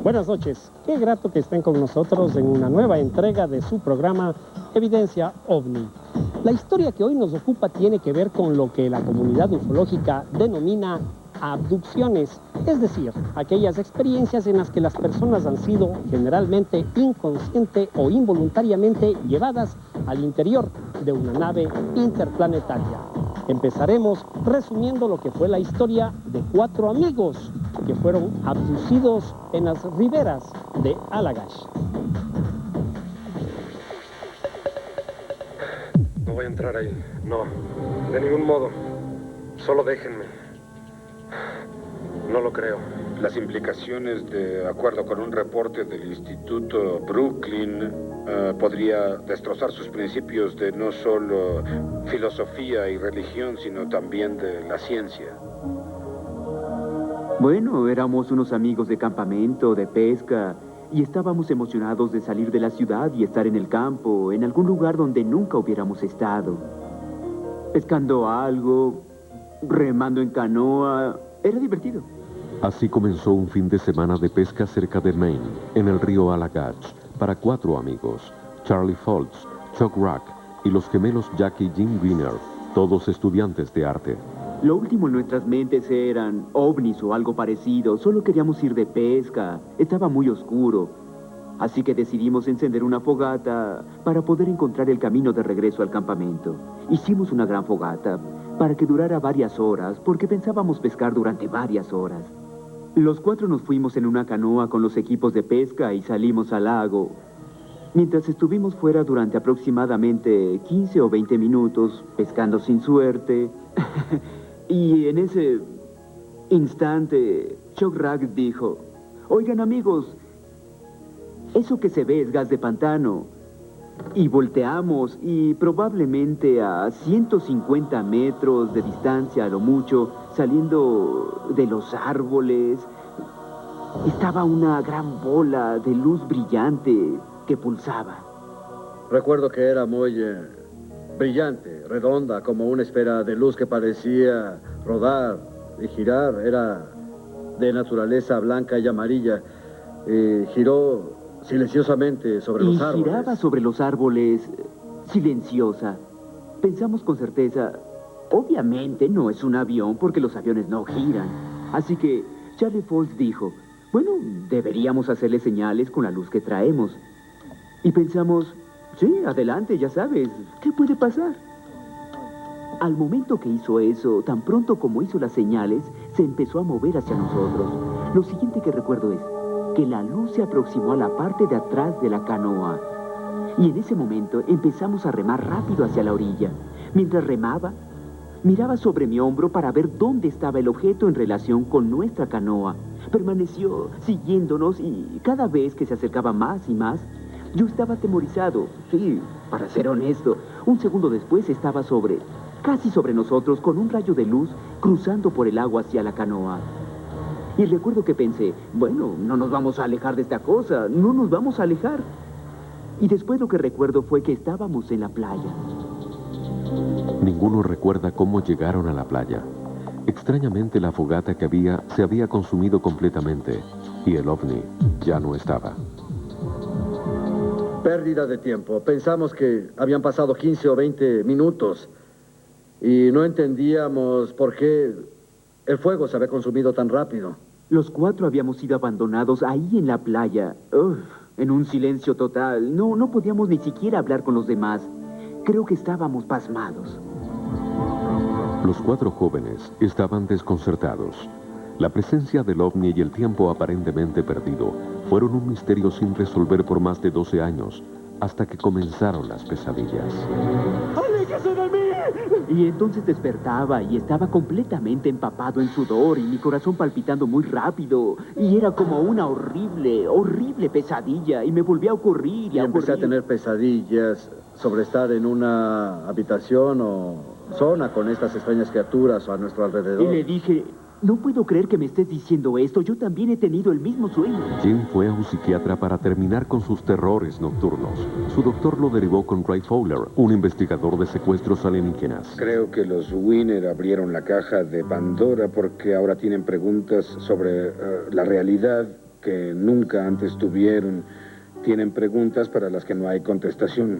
Buenas noches, qué grato que estén con nosotros en una nueva entrega de su programa Evidencia OVNI. La historia que hoy nos ocupa tiene que ver con lo que la comunidad ufológica denomina abducciones, es decir, aquellas experiencias en las que las personas han sido generalmente inconsciente o involuntariamente llevadas al interior de una nave interplanetaria. Empezaremos resumiendo lo que fue la historia de 4 amigos que fueron abducidos en las riberas de Allagash. No voy a entrar ahí, no, de ningún modo. Solo déjenme. No lo creo. Las implicaciones, de acuerdo con un reporte del Instituto Brooklyn, podría destrozar sus principios de no solo filosofía y religión, sino también de la ciencia. Bueno, éramos unos amigos de campamento, de pesca, y estábamos emocionados de salir de la ciudad y estar en el campo, en algún lugar donde nunca hubiéramos estado. Pescando algo, remando en canoa, era divertido. Así comenzó un fin de semana de pesca cerca de Maine, en el río Allagash, para 4 amigos, Charlie Foltz, Chuck Rack y los gemelos Jack y Jim Wiener, todos estudiantes de arte. Lo último en nuestras mentes eran ovnis o algo parecido. Solo queríamos ir de pesca. Estaba muy oscuro. Así que decidimos encender una fogata para poder encontrar el camino de regreso al campamento. Hicimos una gran fogata para que durara varias horas, porque pensábamos pescar durante varias horas. Los 4 nos fuimos en una canoa con los equipos de pesca y salimos al lago. Mientras estuvimos fuera durante aproximadamente 15 o 20 minutos, pescando sin suerte... Y en ese instante, Chuck Rack dijo: oigan amigos, eso que se ve es gas de pantano. Y volteamos y probablemente a 150 metros de distancia a lo mucho, saliendo de los árboles, estaba una gran bola de luz brillante que pulsaba. Recuerdo que era muy... brillante, redonda, como una esfera de luz que parecía rodar y girar. Era de naturaleza blanca y amarilla. Giró silenciosamente sobre los árboles. Y giraba sobre los árboles, silenciosa. Pensamos con certeza, obviamente no es un avión porque los aviones no giran. Así que Charlie Foltz dijo, bueno, deberíamos hacerle señales con la luz que traemos. Y pensamos... sí, adelante, ya sabes. ¿Qué puede pasar? Al momento que hizo eso, tan pronto como hizo las señales, se empezó a mover hacia nosotros. Lo siguiente que recuerdo es que la luz se aproximó a la parte de atrás de la canoa. Y en ese momento empezamos a remar rápido hacia la orilla. Mientras remaba, miraba sobre mi hombro para ver dónde estaba el objeto en relación con nuestra canoa. Permaneció siguiéndonos y cada vez que se acercaba más y más, yo estaba atemorizado. Sí, para ser honesto. Un segundo después estaba casi sobre nosotros, con un rayo de luz cruzando por el agua hacia la canoa. Y recuerdo que pensé, bueno, no nos vamos a alejar de esta cosa, no nos vamos a alejar. Y después lo que recuerdo fue que estábamos en la playa. Ninguno recuerda cómo llegaron a la playa. Extrañamente la fogata que se había consumido completamente y el ovni ya no estaba. Pérdida de tiempo. Pensamos que habían pasado 15 o 20 minutos y no entendíamos por qué el fuego se había consumido tan rápido. Los 4 habíamos sido abandonados ahí en la playa, en un silencio total. No podíamos ni siquiera hablar con los demás. Creo que estábamos pasmados. Los 4 jóvenes estaban desconcertados. La presencia del ovni y el tiempo aparentemente perdido fueron un misterio sin resolver por más de 12 años, hasta que comenzaron las pesadillas. ¡Aléjese de mí! Y entonces despertaba y estaba completamente empapado en sudor y mi corazón palpitando muy rápido. Y era como una horrible, horrible pesadilla y me volvió a ocurrir y empecé a tener pesadillas sobre estar en una habitación o zona con estas extrañas criaturas a nuestro alrededor. Y le dije... no puedo creer que me estés diciendo esto. Yo también he tenido el mismo sueño. Jim fue a un psiquiatra para terminar con sus terrores nocturnos. Su doctor lo derivó con Ray Fowler, un investigador de secuestros alienígenas. Creo que los Wiener abrieron la caja de Pandora porque ahora tienen preguntas sobre la realidad que nunca antes tuvieron. Tienen preguntas para las que no hay contestación.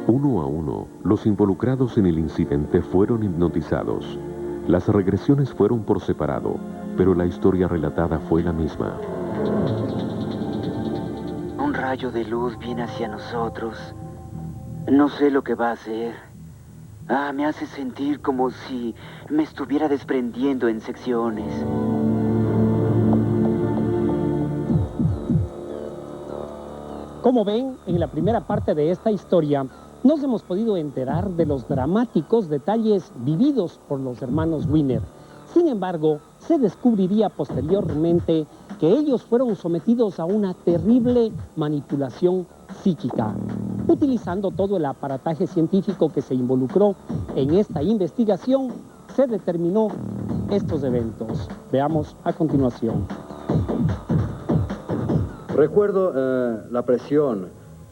Uno a uno, los involucrados en el incidente fueron hipnotizados. Las regresiones fueron por separado, pero la historia relatada fue la misma. Un rayo de luz viene hacia nosotros. No sé lo que va a hacer. Me hace sentir como si me estuviera desprendiendo en secciones. Como ven, en la primera parte de esta historia, nos hemos podido enterar de los dramáticos detalles vividos por los hermanos Winner. Sin embargo, se descubriría posteriormente que ellos fueron sometidos a una terrible manipulación psíquica. Utilizando todo el aparataje científico que se involucró en esta investigación, se determinó estos eventos. Veamos a continuación. Recuerdo la presión,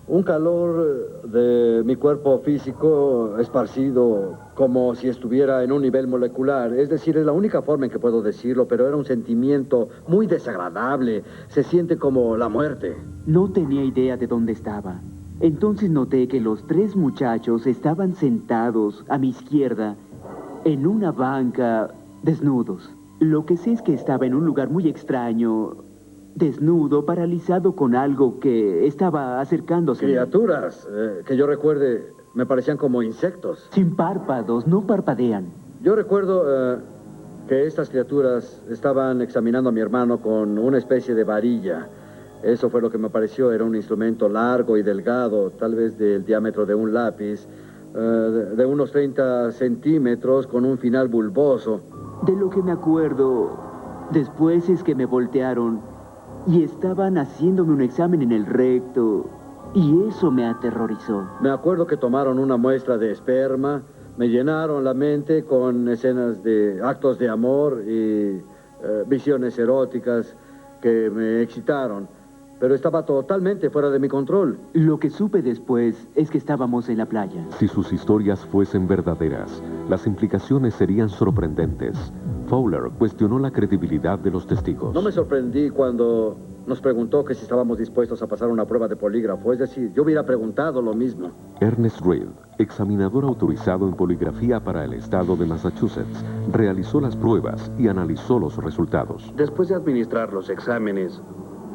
un calor de mi cuerpo físico esparcido como si estuviera en un nivel molecular. Es decir, es la única forma en que puedo decirlo, pero era un sentimiento muy desagradable. Se siente como la muerte. No tenía idea de dónde estaba. Entonces noté que los 3 muchachos estaban sentados a mi izquierda en una banca desnudos. Lo que sé es que estaba en un lugar muy extraño, desnudo, paralizado con algo que estaba acercándose. Criaturas, que yo recuerde, me parecían como insectos. Sin párpados, no parpadean. Yo recuerdo que estas criaturas estaban examinando a mi hermano con una especie de varilla. Eso fue lo que me pareció. Era un instrumento largo y delgado, tal vez del diámetro de un lápiz, de unos 30 centímetros, con un final bulboso. De lo que me acuerdo después es que me voltearon y estaban haciéndome un examen en el recto, y eso me aterrorizó. Me acuerdo que tomaron una muestra de esperma, me llenaron la mente con escenas de actos de amor y visiones eróticas que me excitaron, pero estaba totalmente fuera de mi control. Lo que supe después es que estábamos en la playa. Si sus historias fuesen verdaderas, las implicaciones serían sorprendentes. Fowler cuestionó la credibilidad de los testigos. No me sorprendí cuando nos preguntó que si estábamos dispuestos a pasar una prueba de polígrafo. Es decir, yo hubiera preguntado lo mismo. Ernest Reed, examinador autorizado en poligrafía para el estado de Massachusetts, realizó las pruebas y analizó los resultados. Después de administrar los exámenes,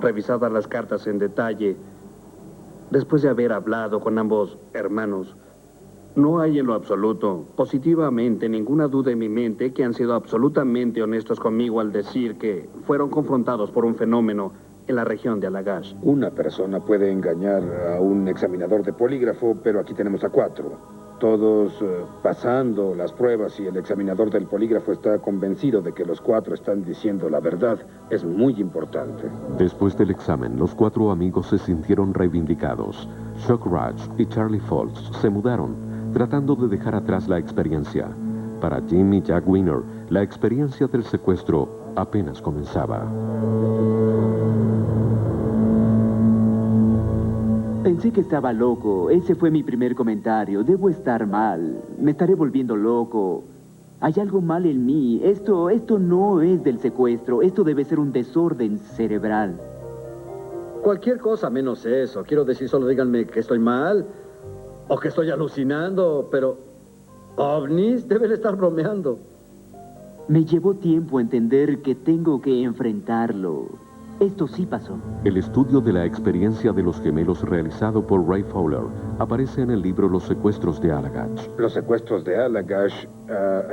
revisadas las cartas en detalle, después de haber hablado con ambos hermanos, no hay en lo absoluto, positivamente, ninguna duda en mi mente que han sido absolutamente honestos conmigo al decir que fueron confrontados por un fenómeno en la región de Allagash. Una persona puede engañar a un examinador de polígrafo, pero aquí tenemos a 4. Todos pasando las pruebas y el examinador del polígrafo está convencido de que los 4 están diciendo la verdad. Es muy importante. Después del examen, los 4 amigos se sintieron reivindicados. Chuck Raj y Charlie Foltz se mudaron, tratando de dejar atrás la experiencia. Para Jim y Jack Winner, la experiencia del secuestro apenas comenzaba. Pensé que estaba loco. Ese fue mi primer comentario. Debo estar mal. Me estaré volviendo loco. Hay algo mal en mí. Esto no es del secuestro. Esto debe ser un desorden cerebral. Cualquier cosa menos eso. Quiero decir, solo díganme que estoy mal o que estoy alucinando, pero ovnis deben estar bromeando. Me llevó tiempo entender que tengo que enfrentarlo. Esto sí pasó. El estudio de la experiencia de los gemelos realizado por Ray Fowler aparece en el libro Los secuestros de Allagash. Los secuestros de Allagash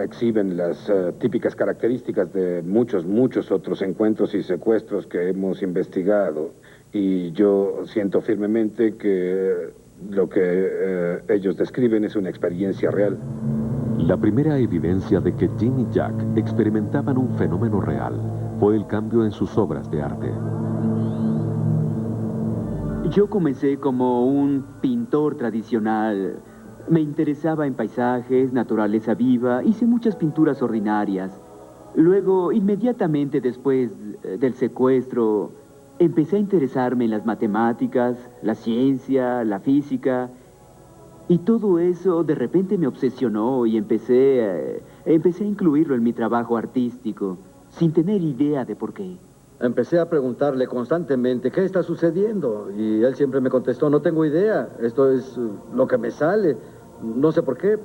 exhiben las típicas características de muchos otros encuentros y secuestros que hemos investigado. Y yo siento firmemente que lo que ellos describen es una experiencia real. La primera evidencia de que Jim y Jack experimentaban un fenómeno real fue el cambio en sus obras de arte. Yo comencé como un pintor tradicional. Me interesaba en paisajes, naturaleza viva, hice muchas pinturas ordinarias. Luego, inmediatamente después del secuestro, empecé a interesarme en las matemáticas, la ciencia, la física, y todo eso de repente me obsesionó y empecé a incluirlo en mi trabajo artístico, sin tener idea de por qué. Empecé a preguntarle constantemente qué está sucediendo y él siempre me contestó, no tengo idea, esto es lo que me sale, no sé por qué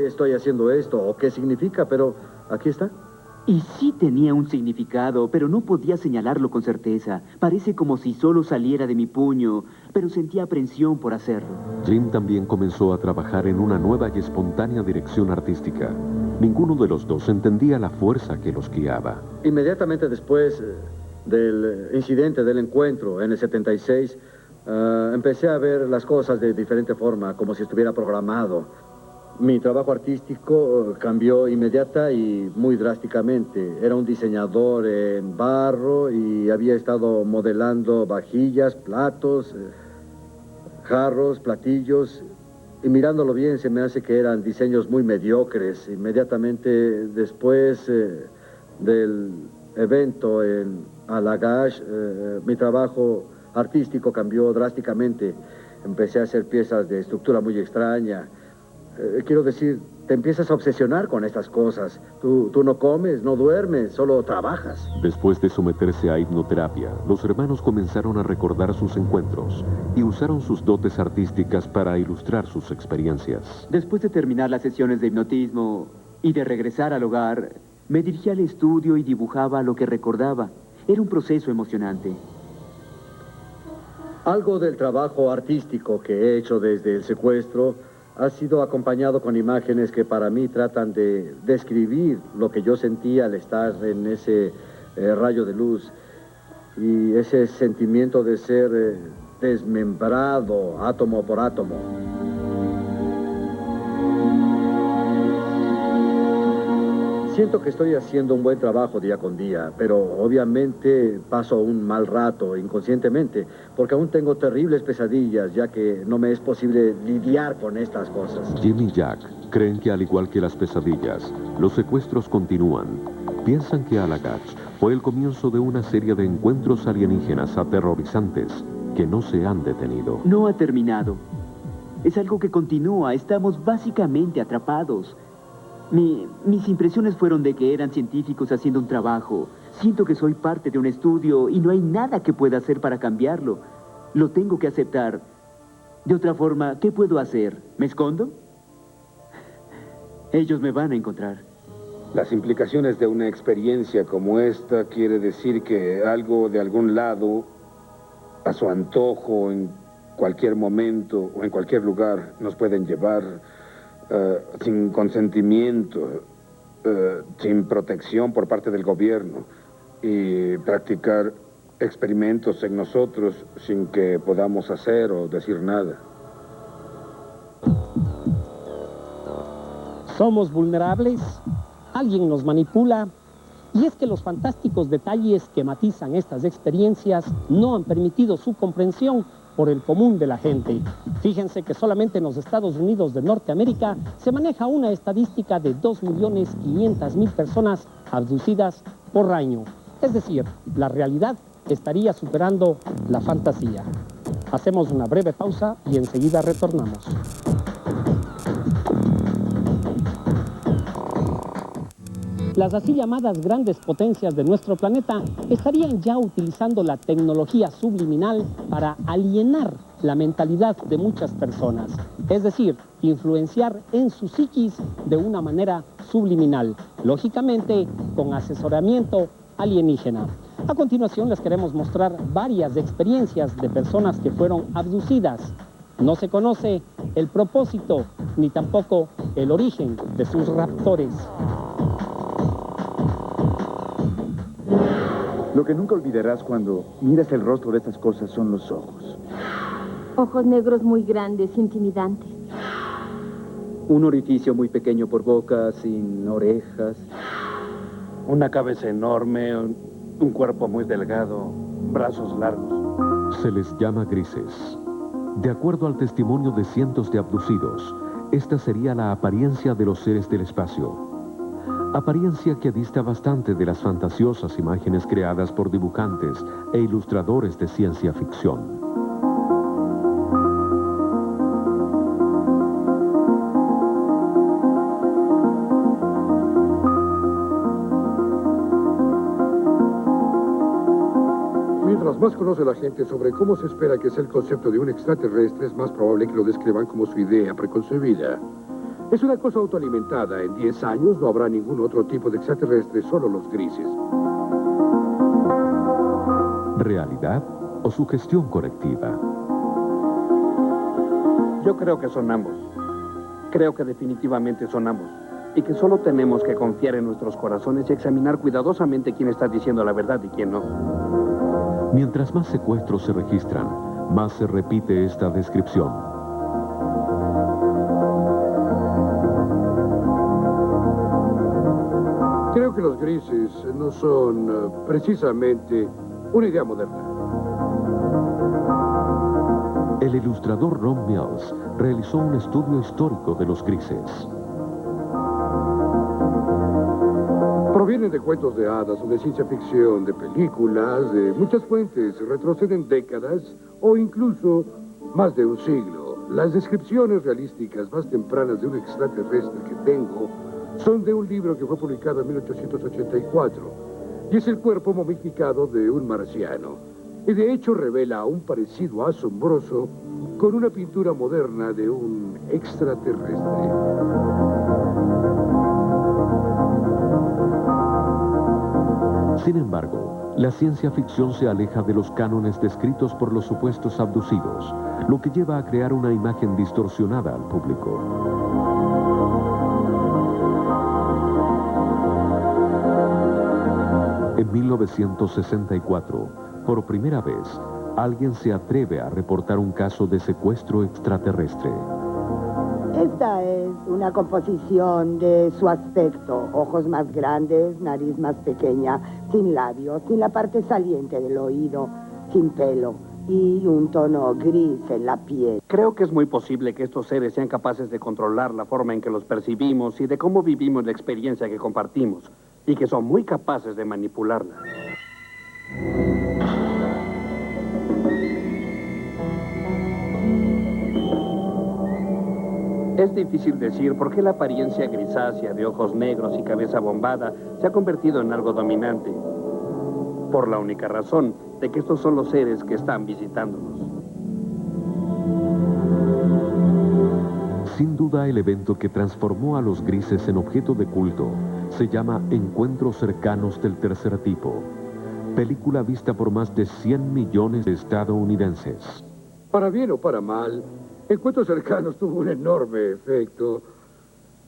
estoy haciendo esto o qué significa, pero aquí está. Y sí tenía un significado, pero no podía señalarlo con certeza. Parece como si solo saliera de mi puño, pero sentía aprensión por hacerlo. Jim también comenzó a trabajar en una nueva y espontánea dirección artística. Ninguno de los dos entendía la fuerza que los guiaba. Inmediatamente después del incidente del encuentro en el 76, empecé a ver las cosas de diferente forma, como si estuviera programado. Mi trabajo artístico cambió inmediata y muy drásticamente. Era un diseñador en barro y había estado modelando vajillas, platos, jarros, platillos. Y mirándolo bien se me hace que eran diseños muy mediocres. Inmediatamente después del evento en Allagash, mi trabajo artístico cambió drásticamente. Empecé a hacer piezas de estructura muy extraña. Quiero decir, te empiezas a obsesionar con estas cosas. Tú no comes, no duermes, solo trabajas. Después de someterse a hipnoterapia, los hermanos comenzaron a recordar sus encuentros y usaron sus dotes artísticas para ilustrar sus experiencias. Después de terminar las sesiones de hipnotismo y de regresar al hogar, me dirigí al estudio y dibujaba lo que recordaba. Era un proceso emocionante. Algo del trabajo artístico que he hecho desde el secuestro ha sido acompañado con imágenes que para mí tratan de describir lo que yo sentía al estar en ese rayo de luz y ese sentimiento de ser desmembrado átomo por átomo. Siento que estoy haciendo un buen trabajo día con día, pero obviamente paso un mal rato inconscientemente, porque aún tengo terribles pesadillas, ya que no me es posible lidiar con estas cosas. Jim y Jack creen que al igual que las pesadillas, los secuestros continúan. Piensan que Allagash fue el comienzo de una serie de encuentros alienígenas aterrorizantes que no se han detenido. No ha terminado. Es algo que continúa. Estamos básicamente atrapados. Mis impresiones fueron de que eran científicos haciendo un trabajo. Siento que soy parte de un estudio y no hay nada que pueda hacer para cambiarlo. Lo tengo que aceptar. De otra forma, ¿qué puedo hacer? ¿Me escondo? Ellos me van a encontrar. Las implicaciones de una experiencia como esta quiere decir que algo de algún lado, a su antojo, en cualquier momento o en cualquier lugar, nos pueden llevar sin consentimiento, sin protección por parte del gobierno y practicar experimentos en nosotros sin que podamos hacer o decir nada. Somos vulnerables, alguien nos manipula, y es que los fantásticos detalles que matizan estas experiencias no han permitido su comprensión por el común de la gente. Fíjense que solamente en los Estados Unidos de Norteamérica se maneja una estadística de 2.500.000 personas abducidas por año. Es decir, la realidad estaría superando la fantasía. Hacemos una breve pausa y enseguida retornamos. Las así llamadas grandes potencias de nuestro planeta estarían ya utilizando la tecnología subliminal para alienar la mentalidad de muchas personas, es decir, influenciar en su psiquis de una manera subliminal, lógicamente con asesoramiento alienígena. A continuación les queremos mostrar varias experiencias de personas que fueron abducidas. No se conoce el propósito ni tampoco el origen de sus raptores. Lo que nunca olvidarás cuando miras el rostro de estas cosas son los ojos. Ojos negros muy grandes, intimidantes. Un orificio muy pequeño por boca, sin orejas. Una cabeza enorme, un cuerpo muy delgado, brazos largos. Se les llama grises. De acuerdo al testimonio de cientos de abducidos, esta sería la apariencia de los seres del espacio. Apariencia que dista bastante de las fantasiosas imágenes creadas por dibujantes e ilustradores de ciencia ficción. Mientras más conoce la gente sobre cómo se espera que sea el concepto de un extraterrestre, es más probable que lo describan como su idea preconcebida. Es una cosa autoalimentada. En 10 años no habrá ningún otro tipo de extraterrestre, solo los grises. ¿Realidad o sugestión colectiva? Yo creo que son ambos. Creo que definitivamente son ambos. Y que solo tenemos que confiar en nuestros corazones y examinar cuidadosamente quién está diciendo la verdad y quién no. Mientras más secuestros se registran, más se repite esta descripción. Creo que los grises no son precisamente una idea moderna. El ilustrador Ron Mills realizó un estudio histórico de los grises. Provienen de cuentos de hadas o de ciencia ficción, de películas, de muchas fuentes, retroceden décadas o incluso más de un siglo. Las descripciones realísticas más tempranas de un extraterrestre que tengo son de un libro que fue publicado en 1884 y es el cuerpo momificado de un marciano. Y de hecho revela un parecido asombroso con una pintura moderna de un extraterrestre. Sin embargo, la ciencia ficción se aleja de los cánones descritos por los supuestos abducidos, lo que lleva a crear una imagen distorsionada al público. En 1964, por primera vez, alguien se atreve a reportar un caso de secuestro extraterrestre. Esta es una composición de su aspecto. Ojos más grandes, nariz más pequeña, sin labios, sin la parte saliente del oído, sin pelo y un tono gris en la piel. Creo que es muy posible que estos seres sean capaces de controlar la forma en que los percibimos y de cómo vivimos la experiencia que compartimos, y que son muy capaces de manipularla. Es difícil decir por qué la apariencia grisácea de ojos negros y cabeza bombada se ha convertido en algo dominante. Por la única razón de que estos son los seres que están visitándonos. Sin duda, el evento que transformó a los grises en objeto de culto se llama Encuentros cercanos del tercer tipo, película vista por más de 100 millones de estadounidenses. Para bien o para mal, Encuentros cercanos tuvo un enorme efecto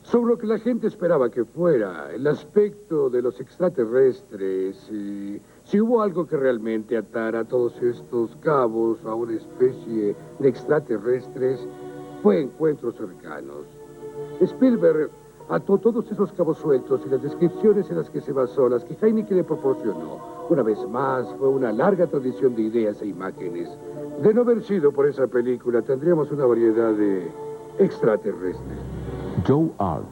sobre lo que la gente esperaba que fuera, el aspecto de los extraterrestres, y si hubo algo que realmente atara todos estos cabos a una especie de extraterrestres, fue Encuentros cercanos. Spielberg ató todos esos cabos sueltos y las descripciones en las que se basó, las que Heineken le proporcionó. Una vez más, fue una larga tradición de ideas e imágenes. De no haber sido por esa película, tendríamos una variedad de extraterrestres. Joe Art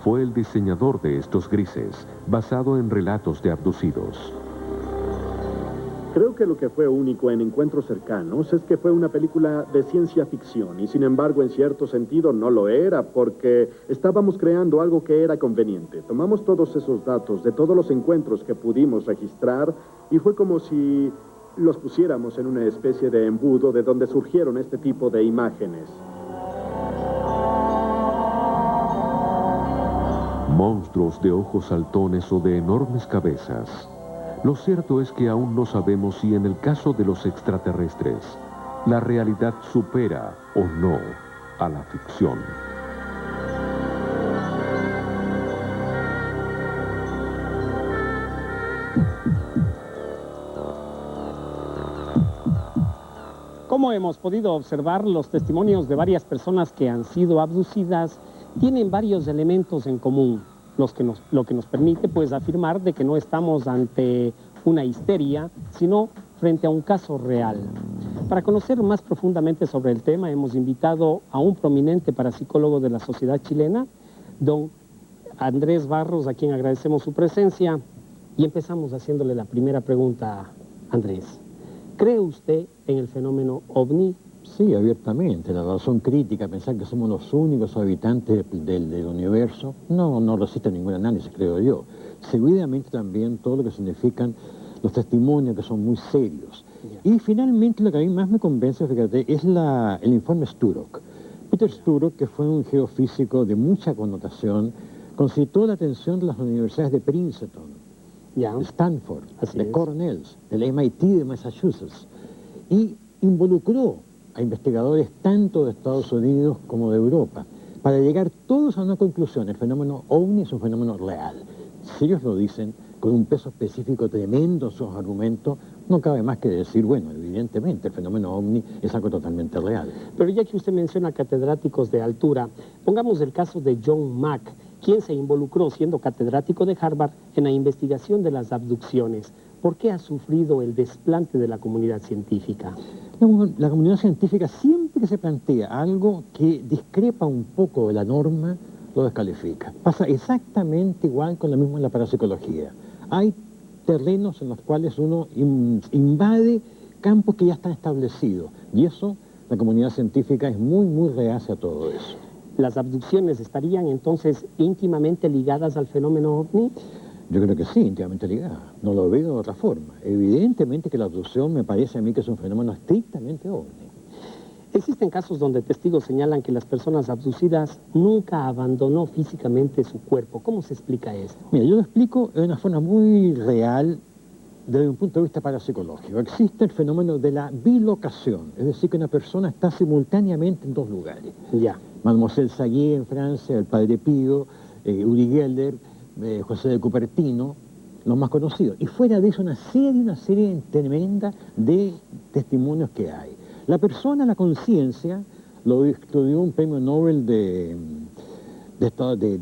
fue el diseñador de estos grises, basado en relatos de abducidos. Creo que lo que fue único en Encuentros cercanos es que fue una película de ciencia ficción y sin embargo en cierto sentido no lo era porque estábamos creando algo que era conveniente. Tomamos todos esos datos de todos los encuentros que pudimos registrar y fue como si los pusiéramos en una especie de embudo de donde surgieron este tipo de imágenes. Monstruos de ojos saltones o de enormes cabezas. Lo cierto es que aún no sabemos si en el caso de los extraterrestres, la realidad supera o no a la ficción. Como hemos podido observar, los testimonios de varias personas que han sido abducidas tienen varios elementos en común. Lo que nos permite pues afirmar de que no estamos ante una histeria, sino frente a un caso real. Para conocer más profundamente sobre el tema, hemos invitado a un prominente parapsicólogo de la sociedad chilena, don Andrés Barros, a quien agradecemos su presencia, y empezamos haciéndole la primera pregunta, Andrés. ¿Cree usted en el fenómeno OVNI? Sí, abiertamente. La razón crítica, pensar que somos los únicos habitantes del universo, no resiste ningún análisis, creo yo. Seguidamente también todo lo que significan los testimonios, que son muy serios. Y finalmente lo que a mí más me convence, fíjate, es el informe Sturok. Peter Sturok, que fue un geofísico de mucha connotación, concitó la atención de las universidades de Princeton, de Stanford, de Cornell, del MIT de Massachusetts, y involucró a investigadores tanto de Estados Unidos como de Europa, para llegar todos a una conclusión: el fenómeno OVNI es un fenómeno real. Si ellos lo dicen con un peso específico tremendo en sus argumentos, no cabe más que decir, bueno, evidentemente el fenómeno OVNI es algo totalmente real. Pero ya que usted menciona catedráticos de altura, pongamos el caso de John Mack, quien se involucró, siendo catedrático de Harvard, en la investigación de las abducciones. ¿Por qué ha sufrido el desplante de la comunidad científica? La comunidad científica siempre que se plantea algo que discrepa un poco de la norma, lo descalifica. Pasa exactamente igual con lo mismo en la parapsicología. Hay terrenos en los cuales uno invade campos que ya están establecidos, y eso, la comunidad científica es muy, muy reacia a todo eso. ¿Las abducciones estarían entonces íntimamente ligadas al fenómeno OVNI? Yo creo que sí, íntimamente ligadas. No lo veo de otra forma. Evidentemente que la abducción me parece a mí que es un fenómeno estrictamente OVNI. Existen casos donde testigos señalan que las personas abducidas nunca abandonó físicamente su cuerpo. ¿Cómo se explica esto? Mira, yo lo explico de una forma muy real desde un punto de vista parapsicológico. Existe el fenómeno de la bilocación, es decir, que una persona está simultáneamente en dos lugares. Ya. Mademoiselle Saguier en Francia, el Padre Pío, Uri Geller, José de Cupertino, los más conocidos. Y fuera de eso una serie tremenda de testimonios que hay. La persona, la conciencia, lo dio un premio Nobel de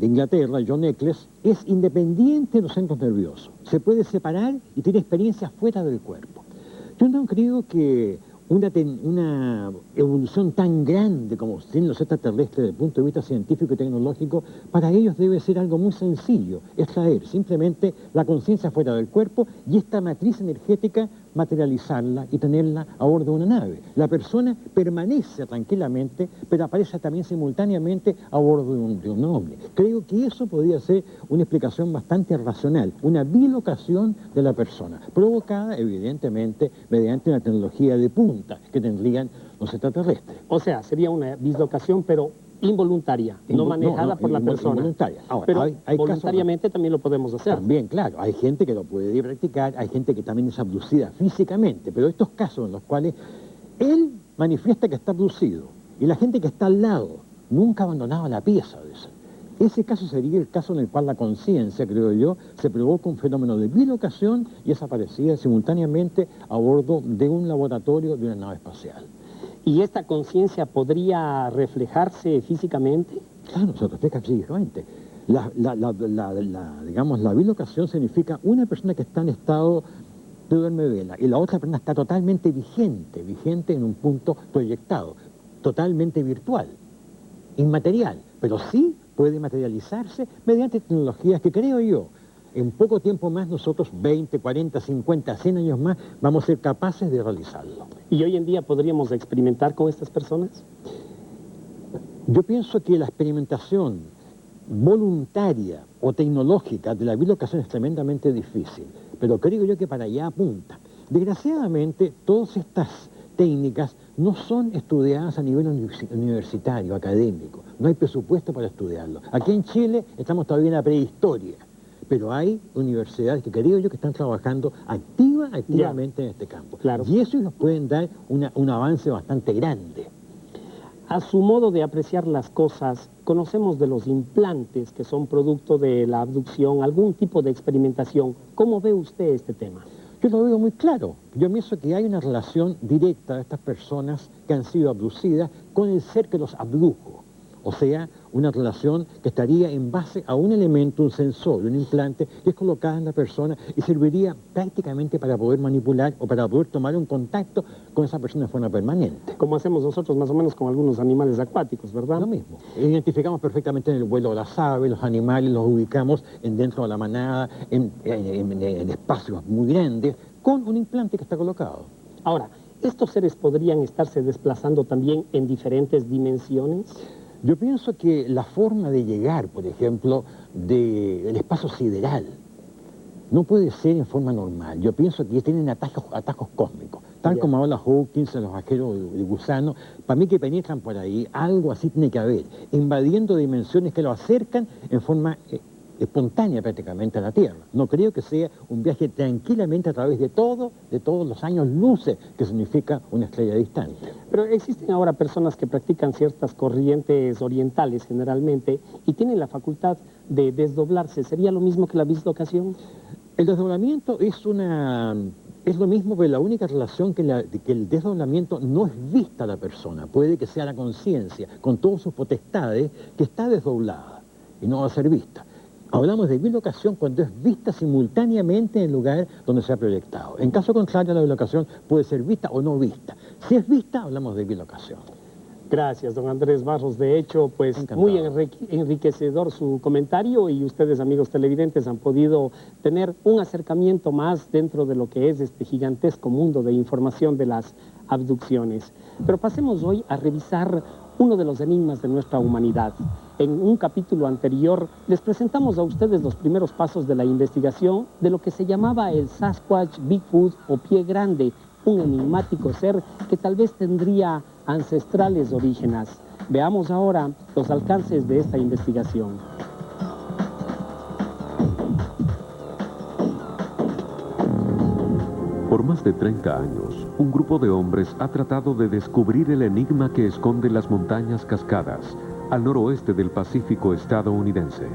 Inglaterra, John Eccles, es independiente de los centros nerviosos. Se puede separar y tiene experiencias fuera del cuerpo. Yo no creo que una evolución tan grande como tienen los extraterrestres desde el punto de vista científico y tecnológico, para ellos debe ser algo muy sencillo, es traer simplemente la conciencia fuera del cuerpo y esta matriz energética materializarla y tenerla a bordo de una nave. La persona permanece tranquilamente, pero aparece también simultáneamente a bordo de un ovni. Creo que eso podría ser una explicación bastante racional, una bilocación de la persona, provocada evidentemente mediante una tecnología de punta que tendrían los extraterrestres. O sea, sería una dislocación, pero involuntaria, no manejada por la persona. Involuntaria. Ahora, pero hay voluntariamente casos, también lo podemos hacer. También, claro. Hay gente que lo puede practicar, hay gente que también es abducida físicamente, pero estos casos en los cuales él manifiesta que está abducido y la gente que está al lado nunca abandonaba la pieza de eso. Ese caso sería el caso en el cual la conciencia, creo yo, se provoca un fenómeno de bilocación y es aparecida simultáneamente a bordo de un laboratorio de una nave espacial. ¿Y esta conciencia podría reflejarse físicamente? Claro, se refleja físicamente. Digamos, la bilocación significa una persona que está en estado de duerme-vela y la otra persona está totalmente vigente en un punto proyectado, totalmente virtual, inmaterial, pero sí puede materializarse mediante tecnologías que creo yo, en poco tiempo más nosotros, 20, 40, 50, 100 años más, vamos a ser capaces de realizarlo. ¿Y hoy en día podríamos experimentar con estas personas? Yo pienso que la experimentación voluntaria o tecnológica de la bilocación es tremendamente difícil, pero creo yo que para allá apunta. Desgraciadamente, todas estas técnicas no son estudiadas a nivel universitario, académico. No hay presupuesto para estudiarlo. Aquí en Chile estamos todavía en la prehistoria, pero hay universidades que creo yo que están trabajando activamente en este campo. Claro. Y eso nos pueden dar un avance bastante grande. A su modo de apreciar las cosas, conocemos de los implantes que son producto de la abducción, algún tipo de experimentación. ¿Cómo ve usted este tema? Yo lo veo muy claro. Yo pienso que hay una relación directa de estas personas que han sido abducidas con el ser que los abdujo. O sea, una relación que estaría en base a un elemento, un sensor, un implante, que es colocado en la persona y serviría prácticamente para poder manipular o para poder tomar un contacto con esa persona de forma permanente. Como hacemos nosotros más o menos con algunos animales acuáticos, ¿verdad? Lo mismo. Identificamos perfectamente en el vuelo de las aves, los animales, los ubicamos dentro de la manada, en espacios muy grandes, con un implante que está colocado. Ahora, ¿estos seres podrían estarse desplazando también en diferentes dimensiones? Yo pienso que la forma de llegar, por ejemplo, del espacio sideral, no puede ser en forma normal. Yo pienso que tienen atajos cósmicos. Tal como habla Hawkins, los vaqueros de gusano, para mí que penetran por ahí, algo así tiene que haber, invadiendo dimensiones que lo acercan en forma espontánea prácticamente a la Tierra. No creo que sea un viaje tranquilamente a través de todos los años luces que significa una estrella distante. Pero existen ahora personas que practican ciertas corrientes orientales generalmente y tienen la facultad de desdoblarse. ¿Sería lo mismo que la bislocación? El desdoblamiento es lo mismo, pero la única relación que el desdoblamiento no es vista a la persona. Puede que sea la conciencia, con todas sus potestades, que está desdoblada y no va a ser vista. Hablamos de bilocación cuando es vista simultáneamente en el lugar donde se ha proyectado. En caso contrario, la bilocación puede ser vista o no vista. Si es vista, hablamos de bilocación. Gracias, don Andrés Barros. De hecho, pues Encantado. muy enriquecedor su comentario y ustedes, amigos televidentes, han podido tener un acercamiento más dentro de lo que es este gigantesco mundo de información de las abducciones. Pero pasemos hoy a revisar uno de los enigmas de nuestra humanidad. En un capítulo anterior les presentamos a ustedes los primeros pasos de la investigación de lo que se llamaba el Sasquatch, Bigfoot o Pie Grande, un enigmático ser que tal vez tendría ancestrales orígenes. Veamos ahora los alcances de esta investigación. Por más de 30 años, un grupo de hombres ha tratado de descubrir el enigma que esconde las montañas Cascadas, al noroeste del Pacífico estadounidense.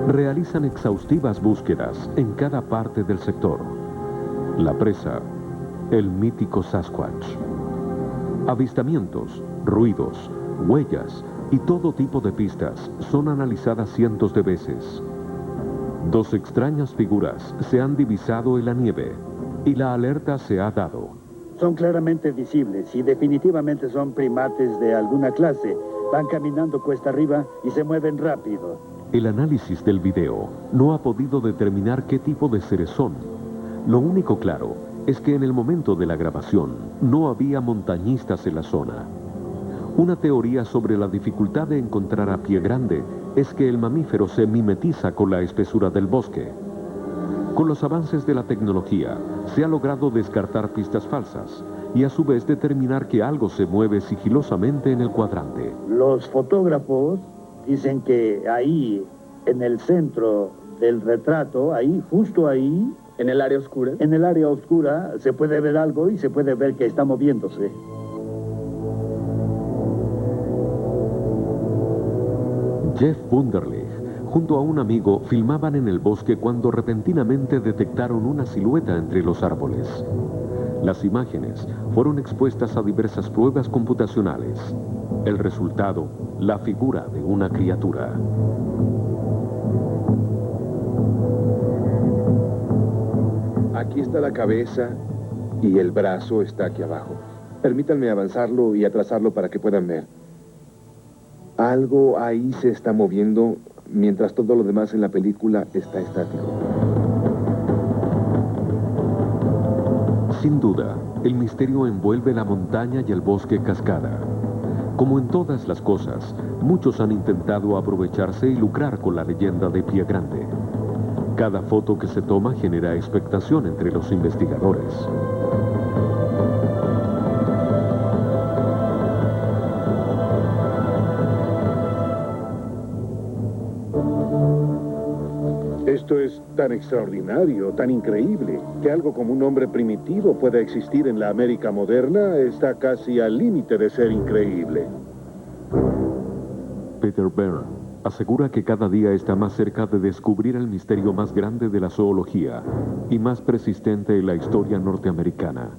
Realizan exhaustivas búsquedas en cada parte del sector. La presa, el mítico Sasquatch. Avistamientos, ruidos, huellas y todo tipo de pistas son analizadas cientos de veces. Dos extrañas figuras se han divisado en la nieve y la alerta se ha dado. Son claramente visibles y definitivamente son primates de alguna clase. Van caminando cuesta arriba y se mueven rápido. El análisis del video no ha podido determinar qué tipo de seres son. Lo único claro es que en el momento de la grabación no había montañistas en la zona. Una teoría sobre la dificultad de encontrar a Pie Grande es que el mamífero se mimetiza con la espesura del bosque. Con los avances de la tecnología, se ha logrado descartar pistas falsas y a su vez determinar que algo se mueve sigilosamente en el cuadrante. Los fotógrafos dicen que ahí, en el centro del retrato, ahí, justo ahí... ¿En el área oscura? En el área oscura se puede ver algo y se puede ver que está moviéndose. Jeff Wunderlich, junto a un amigo, filmaban en el bosque cuando repentinamente detectaron una silueta entre los árboles. Las imágenes fueron expuestas a diversas pruebas computacionales. El resultado, la figura de una criatura. Aquí está la cabeza y el brazo está aquí abajo. Permítanme avanzarlo y atrasarlo para que puedan ver. Algo ahí se está moviendo mientras todo lo demás en la película está estático. Sin duda, el misterio envuelve la montaña y el bosque Cascada. Como en todas las cosas, muchos han intentado aprovecharse y lucrar con la leyenda de Pie Grande. Cada foto que se toma genera expectación entre los investigadores. Esto es tan extraordinario, tan increíble, que algo como un hombre primitivo pueda existir en la América moderna está casi al límite de ser increíble. Peter Byrne asegura que cada día está más cerca de descubrir el misterio más grande de la zoología y más persistente en la historia norteamericana.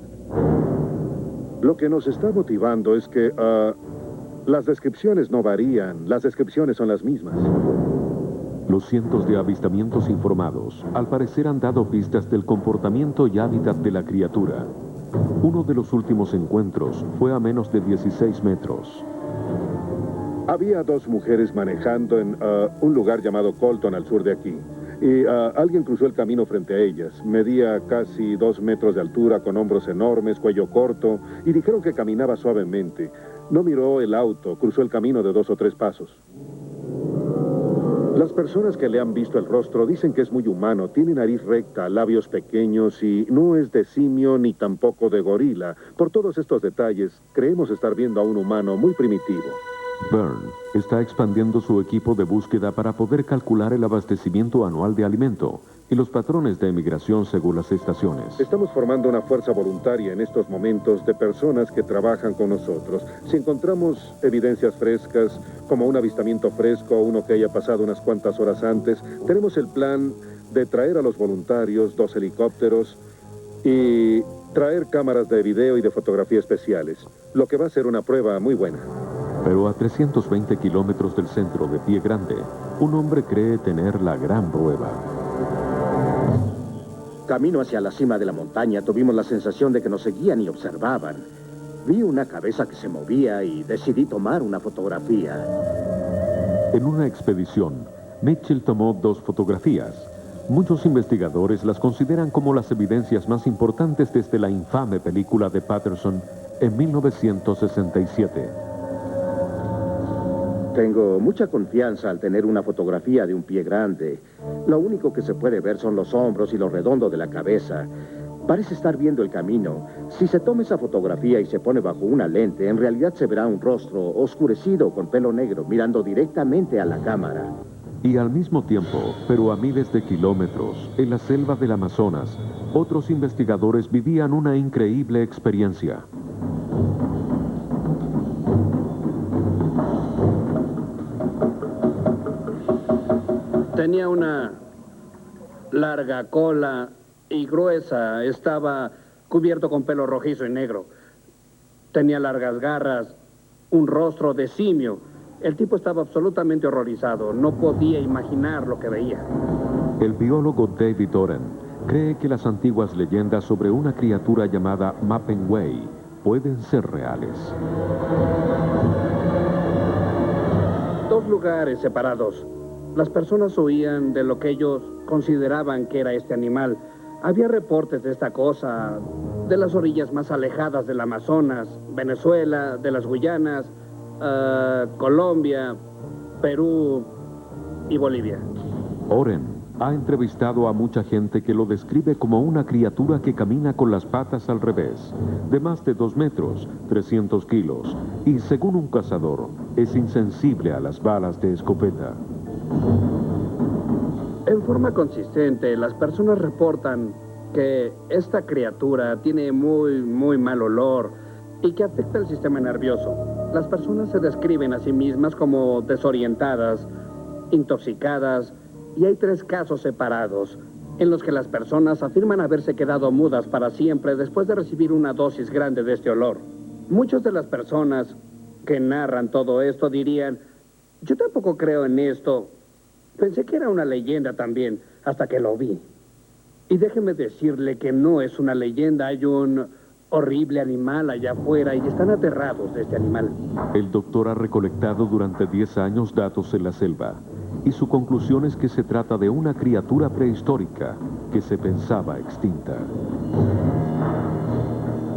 Lo que nos está motivando es que las descripciones no varían, las descripciones son las mismas. Los cientos de avistamientos informados, al parecer, han dado pistas del comportamiento y hábitat de la criatura. Uno de los últimos encuentros fue a menos de 16 metros. Había dos mujeres manejando en un lugar llamado Colton, al sur de aquí. Y alguien cruzó el camino frente a ellas. Medía casi 2 metros de altura, con hombros enormes, cuello corto, y dijeron que caminaba suavemente. No miró el auto, cruzó el camino de 2 o 3 pasos. Las personas que le han visto el rostro dicen que es muy humano, tiene nariz recta, labios pequeños y no es de simio ni tampoco de gorila. Por todos estos detalles, creemos estar viendo a un humano muy primitivo. Byrne está expandiendo su equipo de búsqueda para poder calcular el abastecimiento anual de alimento y los patrones de emigración según las estaciones. Estamos formando una fuerza voluntaria en estos momentos de personas que trabajan con nosotros. Si encontramos evidencias frescas, como un avistamiento fresco o uno que haya pasado unas cuantas horas antes, tenemos el plan de traer a los voluntarios 2 helicópteros y traer cámaras de video y de fotografía especiales, lo que va a ser una prueba muy buena. Pero a 320 kilómetros del centro de Pie Grande, un hombre cree tener la gran prueba. Camino hacia la cima de la montaña, tuvimos la sensación de que nos seguían y observaban. Vi una cabeza que se movía y decidí tomar una fotografía. En una expedición, Mitchell tomó 2 fotografías. Muchos investigadores las consideran como las evidencias más importantes desde la infame película de Patterson en 1967. Tengo mucha confianza al tener una fotografía de un pie grande. Lo único que se puede ver son los hombros y lo redondo de la cabeza. Parece estar viendo el camino. Si se toma esa fotografía y se pone bajo una lente, en realidad se verá un rostro oscurecido con pelo negro mirando directamente a la cámara. Y al mismo tiempo, pero a miles de kilómetros, en la selva del Amazonas, otros investigadores vivían una increíble experiencia. Tenía una larga cola y gruesa. Estaba cubierto con pelo rojizo y negro. Tenía largas garras, un rostro de simio. El tipo estaba absolutamente horrorizado. No podía imaginar lo que veía. El biólogo David Oren cree que las antiguas leyendas sobre una criatura llamada Mapengway pueden ser reales. 2 lugares separados. Las personas oían de lo que ellos consideraban que era este animal. Había reportes de esta cosa, de las orillas más alejadas del Amazonas, Venezuela, de las Guyanas, Colombia, Perú y Bolivia. Oren ha entrevistado a mucha gente que lo describe como una criatura que camina con las patas al revés, de más de 2 metros, 300 kilos, y según un cazador, es insensible a las balas de escopeta. En forma consistente, las personas reportan que esta criatura tiene muy mal olor y que afecta el sistema nervioso. Las personas se describen a sí mismas como desorientadas, intoxicadas, y hay 3 casos separados en los que las personas afirman haberse quedado mudas para siempre después de recibir una dosis grande de este olor. Muchas de las personas que narran todo esto dirían: yo tampoco creo en esto. Pensé que era una leyenda también, hasta que lo vi. Y déjeme decirle que no es una leyenda, hay un horrible animal allá afuera y están aterrados de este animal. El doctor ha recolectado durante 10 años datos en la selva, y su conclusión es que se trata de una criatura prehistórica que se pensaba extinta.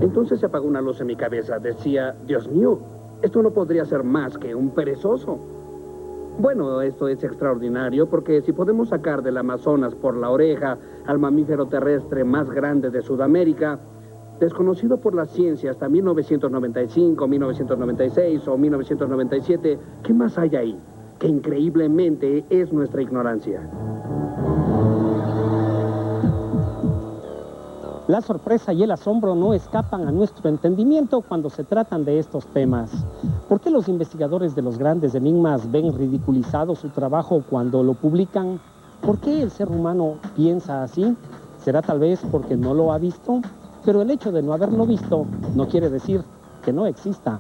Entonces se apagó una luz en mi cabeza. Decía: Dios mío, esto no podría ser más que un perezoso. Bueno, esto es extraordinario porque si podemos sacar del Amazonas por la oreja al mamífero terrestre más grande de Sudamérica, desconocido por la ciencia hasta 1995, 1996 o 1997, ¿qué más hay ahí? Que increíblemente es nuestra ignorancia. La sorpresa y el asombro no escapan a nuestro entendimiento cuando se tratan de estos temas. ¿Por qué los investigadores de los grandes enigmas ven ridiculizado su trabajo cuando lo publican? ¿Por qué el ser humano piensa así? ¿Será tal vez porque no lo ha visto? Pero el hecho de no haberlo visto no quiere decir que no exista.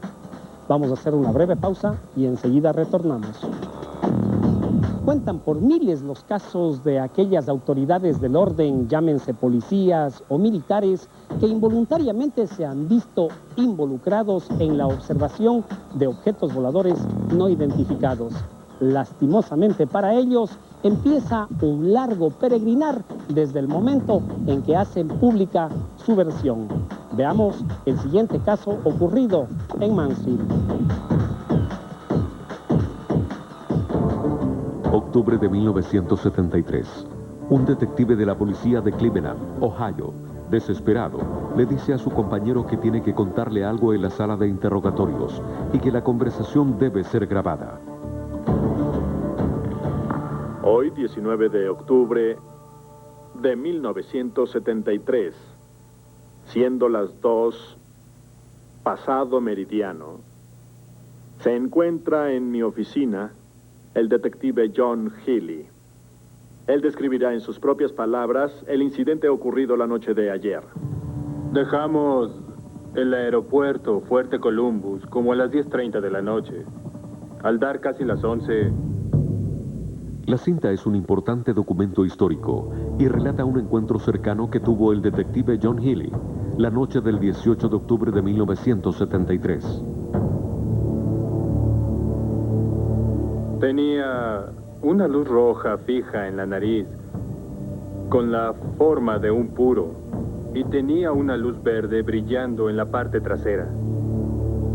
Vamos a hacer una breve pausa y enseguida retornamos. Cuentan por miles los casos de aquellas autoridades del orden, llámense policías o militares, que involuntariamente se han visto involucrados en la observación de objetos voladores no identificados. Lastimosamente para ellos, empieza un largo peregrinar desde el momento en que hacen pública su versión. Veamos el siguiente caso ocurrido en Mansfield. octubre de 1973, un detective de la policía de Cleveland, Ohio, desesperado, le dice a su compañero que tiene que contarle algo en la sala de interrogatorios y que la conversación debe ser grabada. Hoy, 19 de octubre de 1973, siendo las 2 pasado meridiano, se encuentra en mi oficina el detective John Healy. Él describirá en sus propias palabras el incidente ocurrido la noche de ayer. Dejamos el aeropuerto Fuerte Columbus como a las 10:30 de la noche. Al dar casi las 11... La cinta es un importante documento histórico y relata un encuentro cercano que tuvo el detective John Healy la noche del 18 de octubre de 1973. Tenía una luz roja fija en la nariz, con la forma de un puro, y tenía una luz verde brillando en la parte trasera.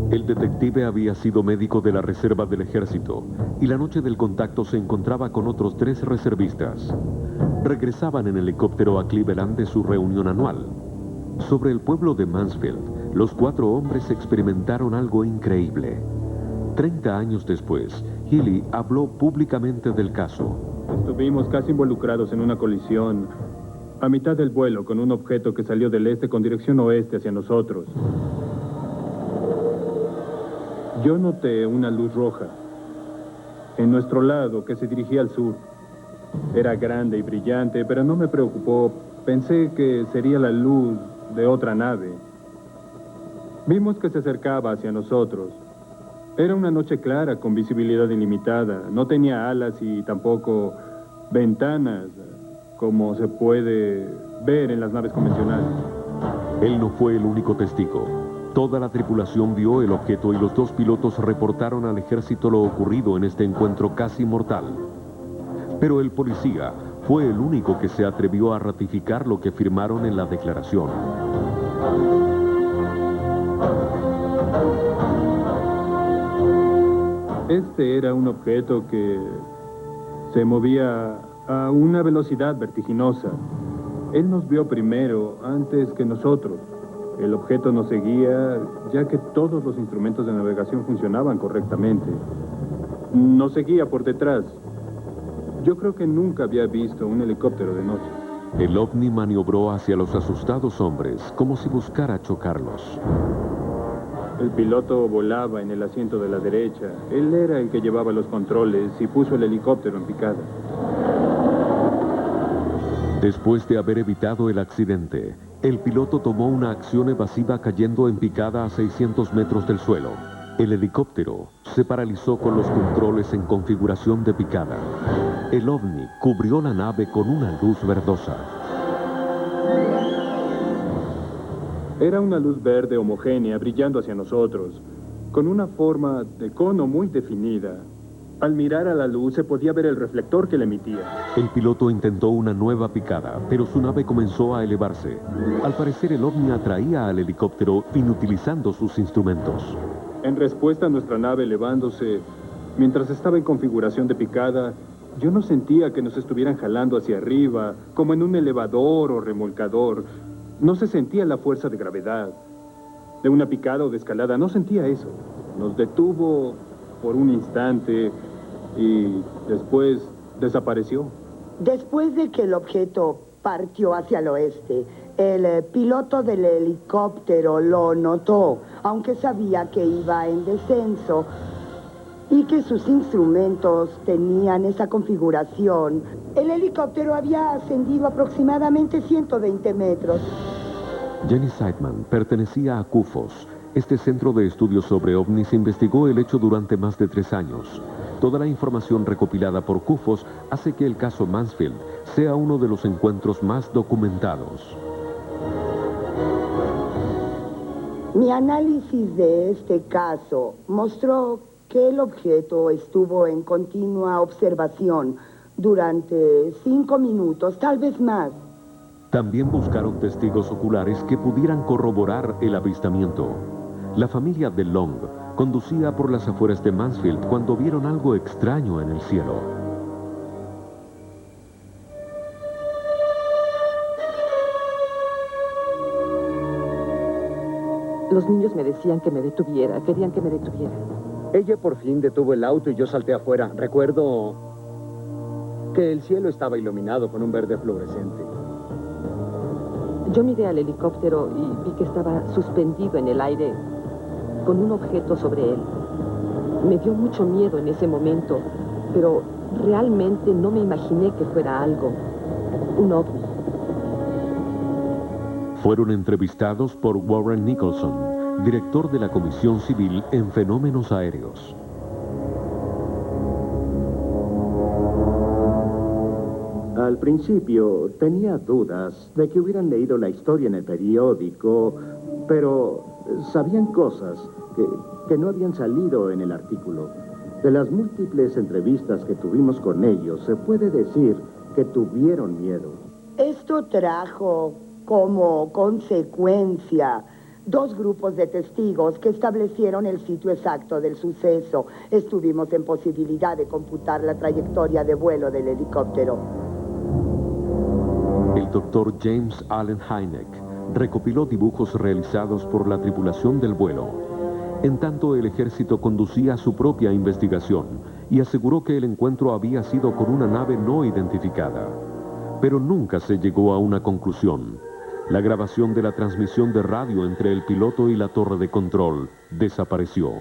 El detective había sido médico de la reserva del ejército y la noche del contacto se encontraba con otros 3 reservistas. Regresaban en helicóptero a Cleveland de su reunión anual. Sobre el pueblo de Mansfield, los 4 hombres experimentaron algo increíble. 30 años después, Healy habló públicamente del caso. Estuvimos casi involucrados en una colisión a mitad del vuelo con un objeto que salió del este con dirección oeste hacia nosotros. Yo noté una luz roja en nuestro lado que se dirigía al sur. Era grande y brillante, pero no me preocupó. Pensé que sería la luz de otra nave. Vimos que se acercaba hacia nosotros. Era una noche clara, con visibilidad ilimitada. No tenía alas y tampoco ventanas, como se puede ver en las naves convencionales. Él no fue el único testigo. Toda la tripulación vio el objeto y los 2 pilotos reportaron al ejército lo ocurrido en este encuentro casi mortal. Pero el policía fue el único que se atrevió a ratificar lo que firmaron en la declaración. Este era un objeto que se movía a una velocidad vertiginosa. Él nos vio primero, antes que nosotros. El objeto nos seguía, ya que todos los instrumentos de navegación funcionaban correctamente. Nos seguía por detrás. Yo creo que nunca había visto un helicóptero de noche. El ovni maniobró hacia los asustados hombres, como si buscara chocarlos. El piloto volaba en el asiento de la derecha. Él era el que llevaba los controles y puso el helicóptero en picada. Después de haber evitado el accidente, el piloto tomó una acción evasiva cayendo en picada a 600 metros del suelo. El helicóptero se paralizó con los controles en configuración de picada. El ovni cubrió la nave con una luz verdosa. Era una luz verde homogénea brillando hacia nosotros, con una forma de cono muy definida. Al mirar a la luz se podía ver el reflector que le emitía. El piloto intentó una nueva picada, pero su nave comenzó a elevarse. Al parecer el ovni atraía al helicóptero inutilizando sus instrumentos. En respuesta a nuestra nave elevándose, mientras estaba en configuración de picada, yo no sentía que nos estuvieran jalando hacia arriba, como en un elevador o remolcador. No se sentía la fuerza de gravedad. De una picada o de escalada, no sentía eso. Nos detuvo por un instante y después desapareció. Después de que el objeto partió hacia el oeste, el piloto del helicóptero lo notó, aunque sabía que iba en descenso y que sus instrumentos tenían esa configuración. El helicóptero había ascendido aproximadamente 120 metros. Jenny Seidman pertenecía a CUFOS. Este centro de estudios sobre ovnis investigó el hecho durante más de 3 años. Toda la información recopilada por CUFOS hace que el caso Mansfield sea uno de los encuentros más documentados. Mi análisis de este caso mostró que el objeto estuvo en continua observación durante 5 minutos, tal vez más. También buscaron testigos oculares que pudieran corroborar el avistamiento. La familia de Long conducía por las afueras de Mansfield cuando vieron algo extraño en el cielo. Los niños me decían que me detuviera, querían que me detuviera. Ella por fin detuvo el auto y yo salté afuera. Recuerdo que el cielo estaba iluminado con un verde fluorescente. Yo miré al helicóptero y vi que estaba suspendido en el aire con un objeto sobre él. Me dio mucho miedo en ese momento, pero realmente no me imaginé que fuera algo, un ovni. Fueron entrevistados por Warren Nicholson, director de la Comisión Civil en Fenómenos Aéreos. Al principio tenía dudas de que hubieran leído la historia en el periódico, pero sabían cosas que no habían salido en el artículo. De las múltiples entrevistas que tuvimos con ellos, se puede decir que tuvieron miedo. Esto trajo como consecuencia 2 grupos de testigos que establecieron el sitio exacto del suceso. Estuvimos en posibilidad de computar la trayectoria de vuelo del helicóptero. El doctor James Allen Hynek recopiló dibujos realizados por la tripulación del vuelo. En tanto, el ejército conducía su propia investigación y aseguró que el encuentro había sido con una nave no identificada. Pero nunca se llegó a una conclusión. La grabación de la transmisión de radio entre el piloto y la torre de control desapareció.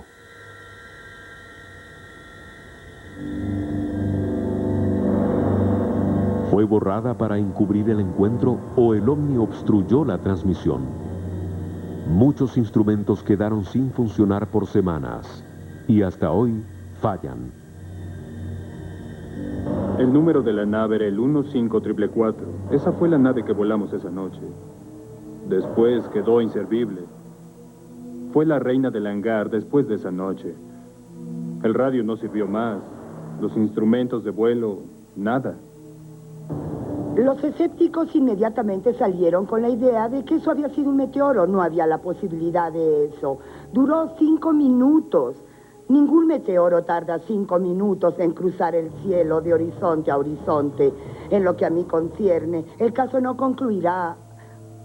¿Fue borrada para encubrir el encuentro o el ovni obstruyó la transmisión? Muchos instrumentos quedaron sin funcionar por semanas y hasta hoy fallan. El número de la nave era el 15444. Esa fue la nave que volamos esa noche. Después quedó inservible. Fue la reina del hangar después de esa noche. El radio no sirvió más. Los instrumentos de vuelo, nada. Los escépticos inmediatamente salieron con la idea de que eso había sido un meteoro. No había la posibilidad de eso. Duró 5 minutos. Ningún meteoro tarda 5 minutos en cruzar el cielo de horizonte a horizonte. En lo que a mí concierne, el caso no concluirá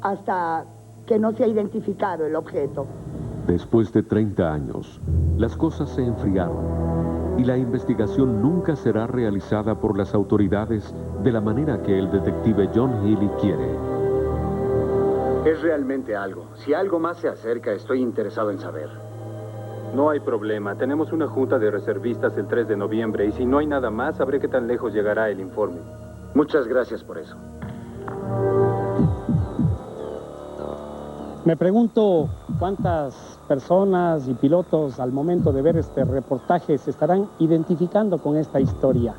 hasta que no se ha identificado el objeto. Después de 30 años, las cosas se enfriaron y la investigación nunca será realizada por las autoridades de la manera que el detective John Healy quiere. Es realmente algo. Si algo más se acerca, estoy interesado en saber. No hay problema. Tenemos una junta de reservistas el 3 de noviembre y si no hay nada más, sabré qué tan lejos llegará el informe. Muchas gracias por eso. Me pregunto cuántas personas y pilotos al momento de ver este reportaje se estarán identificando con esta historia.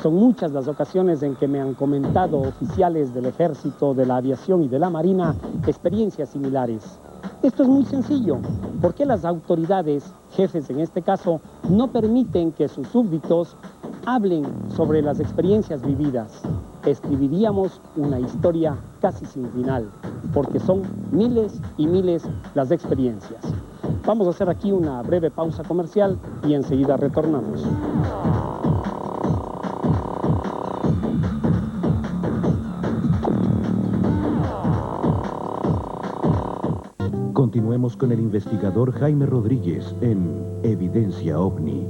Son muchas las ocasiones en que me han comentado oficiales del ejército, de la aviación y de la marina experiencias similares. Esto es muy sencillo. ¿Por qué las autoridades, jefes en este caso, no permiten que sus súbditos hablen sobre las experiencias vividas? Escribiríamos una historia casi sin final, porque son miles y miles las experiencias. Vamos a hacer aquí una breve pausa comercial y enseguida retornamos. Continuemos con el investigador Jaime Rodríguez en Evidencia OVNI.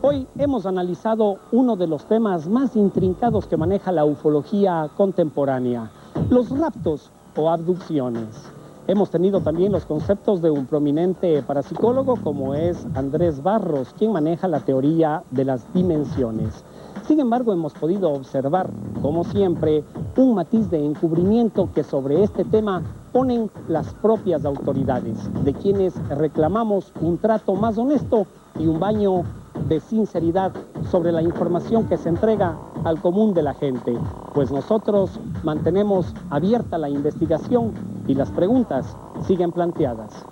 Hoy hemos analizado uno de los temas más intrincados que maneja la ufología contemporánea, los raptos o abducciones. Hemos tenido también los conceptos de un prominente parapsicólogo como es Andrés Barros, quien maneja la teoría de las dimensiones. Sin embargo, hemos podido observar, como siempre, un matiz de encubrimiento que sobre este tema ponen las propias autoridades, de quienes reclamamos un trato más honesto y un baño de sinceridad sobre la información que se entrega al común de la gente, pues nosotros mantenemos abierta la investigación y las preguntas siguen planteadas.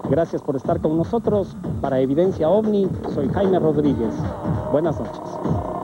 Gracias por estar con nosotros. Para Evidencia OVNI, soy Jaime Rodríguez. Buenas noches.